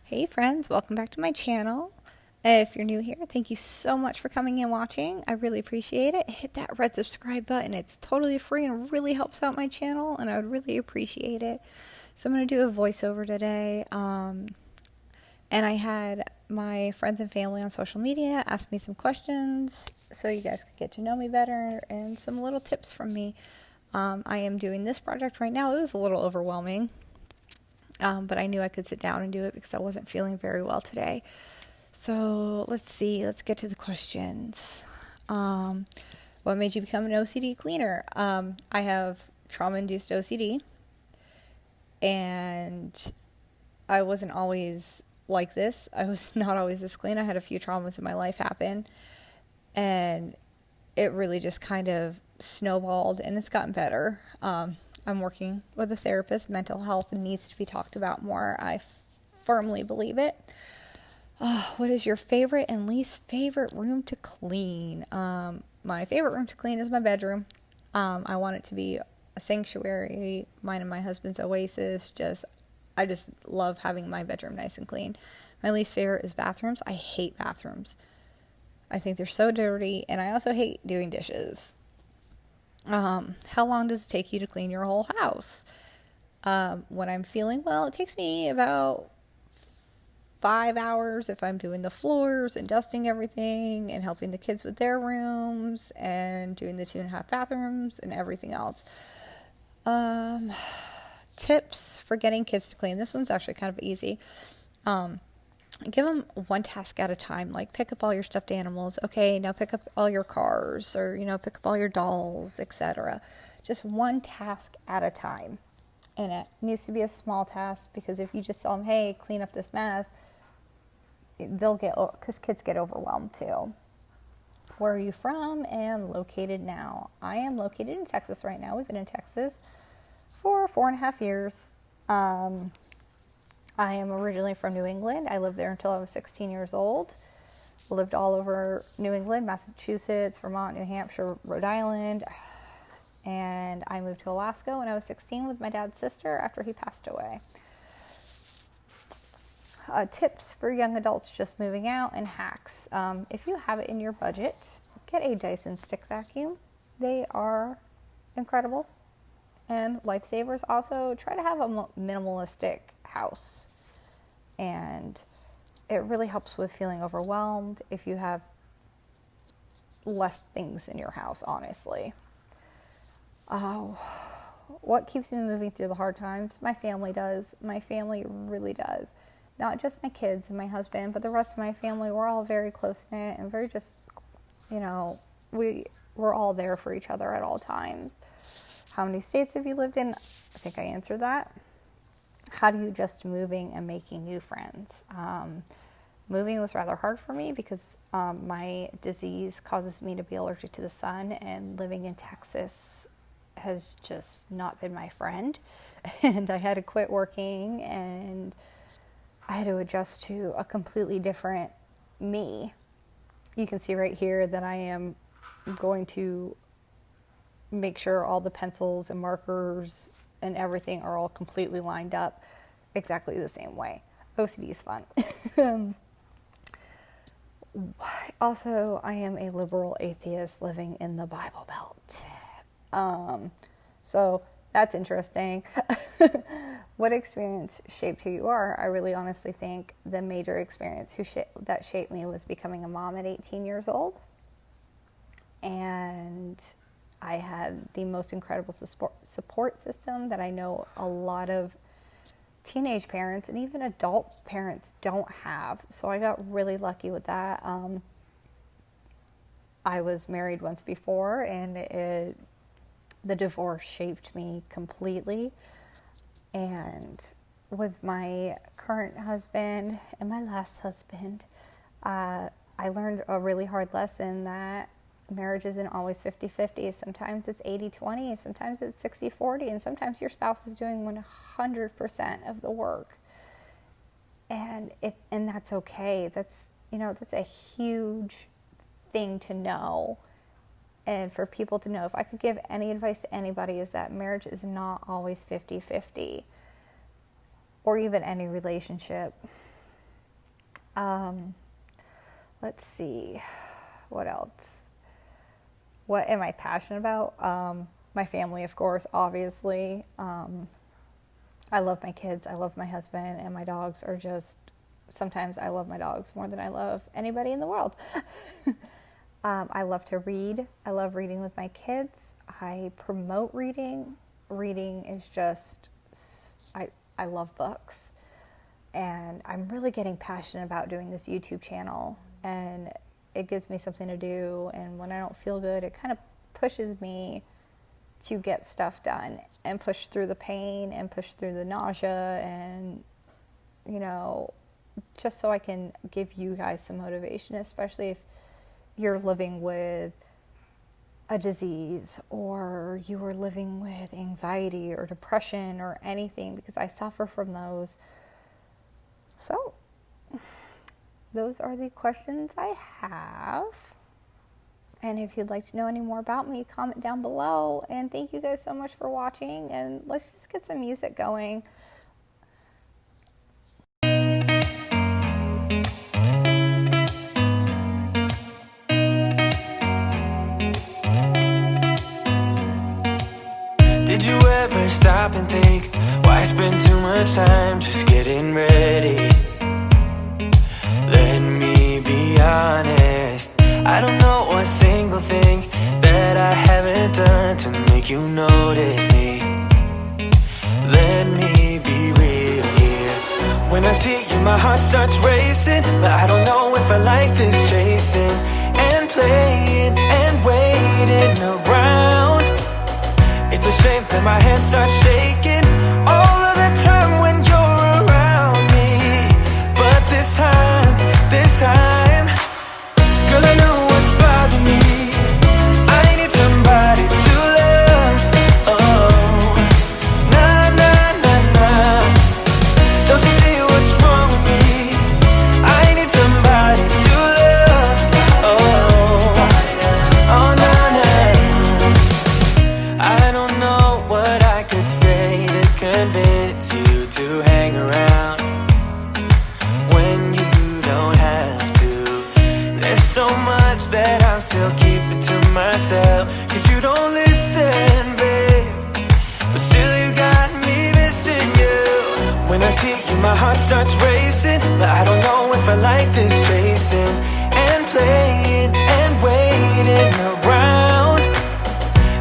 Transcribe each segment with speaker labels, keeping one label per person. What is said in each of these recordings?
Speaker 1: Hey friends, welcome back to my channel. If you're new here, thank you so much for coming and watching. I really appreciate it. Hit that red subscribe button. It's totally free and really helps out my channel, and I would really appreciate it. So I'm going to do a voiceover today. And I had my friends and family on social media ask me some questions so you guys could get to know me better and some little tips from me. I am doing this project right now. It was a little overwhelming. But I knew I could sit down and do it because I wasn't feeling very well today. So let's see. Let's get to the questions. What made you become an OCD cleaner? I have trauma-induced OCD, and I wasn't always like this. I was not always this clean. I had a few traumas in my life happen, and it really just kind of snowballed, and it's gotten better. I'm working with a therapist. Mental health needs to be talked about more. I firmly believe it. What is your favorite and least favorite room to clean? My favorite room to clean is my bedroom. I want it to be a sanctuary. Mine and my husband's oasis. I just love having my bedroom nice and clean. My least favorite is bathrooms. I hate bathrooms. I think they're so dirty, and I also hate doing dishes. How long does it take you to clean your whole house? When I'm feeling well, it takes me about 5 hours if I'm doing the floors and dusting everything and helping the kids with their rooms and doing the 2.5 bathrooms and everything else. Tips for getting kids to clean. This one's actually kind of easy. Give them one task at a time, like pick up all your stuffed animals. Okay, now pick up all your cars, or, pick up all your dolls, etc. Just one task at a time. And it needs to be a small task, because if you just tell them, hey, clean up this mess, because kids get overwhelmed too. Where are you from and located now? I am located in Texas right now. We've been in Texas for 4.5 years. I am originally from New England. I lived there until I was 16 years old. Lived all over New England, Massachusetts, Vermont, New Hampshire, Rhode Island. And I moved to Alaska when I was 16 with my dad's sister after he passed away. Tips for young adults just moving out and hacks. If you have it in your budget, get a Dyson stick vacuum. They are incredible and lifesavers. Also, try to have a minimalistic house, and it really helps with feeling overwhelmed if you have less things in your house, honestly. What keeps me moving through the hard times? My family does. My family really does. Not just my kids and my husband, but the rest of my family. We're all very close-knit and very just, we're all there for each other at all times. How many states have you lived in? I think I answered that. How do you adjust to moving and making new friends? Moving was rather hard for me because my disease causes me to be allergic to the sun, and living in Texas has just not been my friend. And I had to quit working, and I had to adjust to a completely different me. You can see right here that I am going to make sure all the pencils and markers and everything are all completely lined up exactly the same way. OCD is fun. Also, I am a liberal atheist living in the Bible Belt. So that's interesting. What experience shaped who you are? I really honestly think the major experience that shaped me was becoming a mom at 18 years old. And I had the most incredible support system that I know a lot of teenage parents and even adult parents don't have. So I got really lucky with that. I was married once before, and the divorce shaped me completely. And with my current husband and my last husband, I learned a really hard lesson that marriage isn't always 50-50. Sometimes it's 80-20, sometimes it's 60-40, and sometimes your spouse is doing 100% of the work. And that's okay. That's a huge thing to know, and for people to know. If I could give any advice to anybody, is that marriage is not always 50-50, or even any relationship. Um, let's see, what else? What am I passionate about? My family, of course, obviously. I love my kids. I love my husband, and my dogs are just, sometimes I love my dogs more than I love anybody in the world. I love to read. I love reading with my kids. I promote reading. Reading is just, I love books. And I'm really getting passionate about doing this YouTube channel. And it gives me something to do. And when I don't feel good, it kind of pushes me to get stuff done and push through the pain and push through the nausea and, just so I can give you guys some motivation, especially if you're living with a disease or you are living with anxiety or depression or anything, because I suffer from those. So those are the questions I have. And if you'd like to know any more about me, comment down below. And thank you guys so much for watching. And let's just get some music going.
Speaker 2: Did you ever stop and think, why spend too much time just getting ready? Let me be honest, I don't know a single thing that I haven't done to make you notice me. Let me be real here. When I see you, my heart starts racing, but I don't know if I like this chasing and playing and waiting around. It's a shame that my hands start shaking all of the time when you're around me. But this time, girl, I know what's bothering me. I need somebody to love. Oh, nah, nah, nah, nah. Don't you see what's wrong with me? I need somebody to love. Oh, oh, nah, nah. I don't know what I could say to convince you to hang around when you don't have to. There's so much that I'm still keeping to myself, 'cause you don't listen, babe. But still you got me missing you. When I see you, my heart starts racing, but I don't know if I like this chasing and playing and waiting around.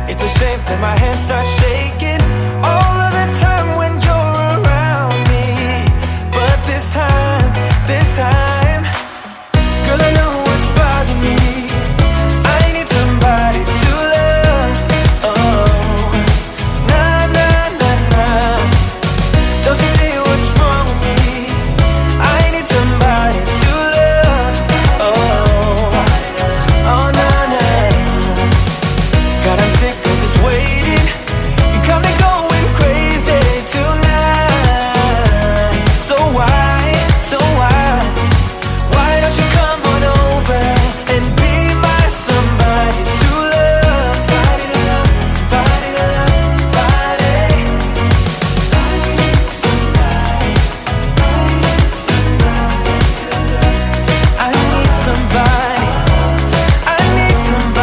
Speaker 2: It's a shame that my hands start shaking all of the time when you're around me. But this time, girl, I know what's bothering me. I need somebody to love. Oh, nah, nah, nah, nah. Don't you see what's wrong with me? I need somebody to love. Oh, oh, nah, nah. God, I'm sick of this waiting. You got me going crazy tonight. So why don't you come on over and be my somebody to love? Somebody to love, somebody to love, somebody. I need somebody to love. I need somebody. I need somebody.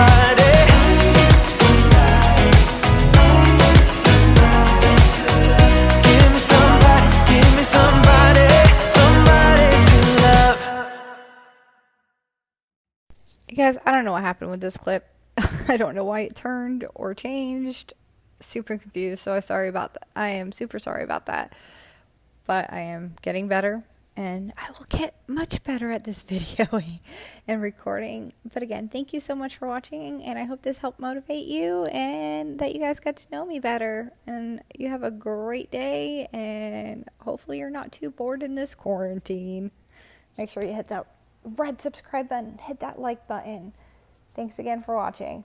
Speaker 2: Give me somebody, somebody to love.
Speaker 1: You guys, I don't know what happened with this clip. I don't know why it turned or changed. Super confused, so sorry about that. I am super sorry about that. But I am getting better, and I will get much better at this videoing and recording. But again, thank you so much for watching, and I hope this helped motivate you and that you guys got to know me better. And you have a great day, and hopefully you're not too bored in this quarantine. Make sure you hit that red subscribe button, hit that like button. Thanks again for watching.